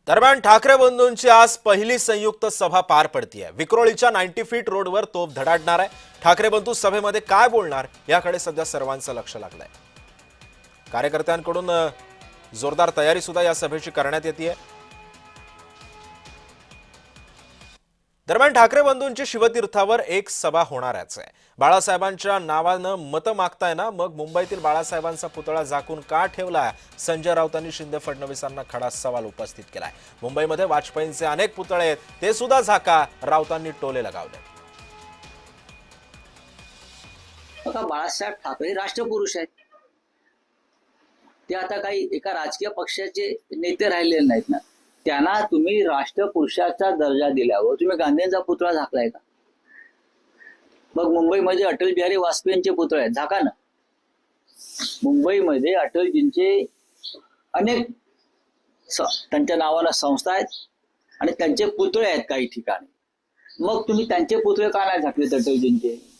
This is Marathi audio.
दरम्यान ठाकरे बंधूंची आज पहिली संयुक्त सभा पार पडतीये। विक्रोळीच्या 90 फीट रोडवर तोफ धडाडणार आहे। ठाकरे बंधू सभेमध्ये काय बोलणार याकडे सध्या सर्वांचं लक्ष लागलंय। कार्यकर्त्यांकडून जोरदार तयारी सुद्धा या सभेची करण्यात येते। दरम्यान ठाकरे बंधूंची शिवतीर्थावर एक सभा होणारच आहे। बाळासाहेबांच्या नावानं मतं मागताय ना, मग मुंबईतील बाळासाहेबांचा पुतळा झाकून का ठेवलाय? संजय राऊतांनी शिंदे फडणवीसांना खडा सवाल उपस्थित केलाय। मुंबईमध्ये वाजपेयींचे अनेक पुतळे आहेत, ते सुद्धा झाका, राऊतांनी टोले लगावले। बघा, बाळासाहेब ठाकरे राष्ट्रपुरुष आहेत। ते आता काही एका राजकीय पक्षाचे नेते राहिलेले नाहीत ना। त्यांना तुम्ही राष्ट्रपुरुषाचा दर्जा दिल्यावर तुम्ही गांधींचा पुतळा झाकलाय का? मग मुंबईमध्ये अटल बिहारी वाजपेयींचे पुतळे आहेत, झाका ना। मुंबईमध्ये अटलजींचे अनेक त्यांच्या नावाला संस्था आहेत आणि त्यांचे पुतळे आहेत काही ठिकाणी। मग तुम्ही त्यांचे पुतळे का नाही झाकले अटलजींचे?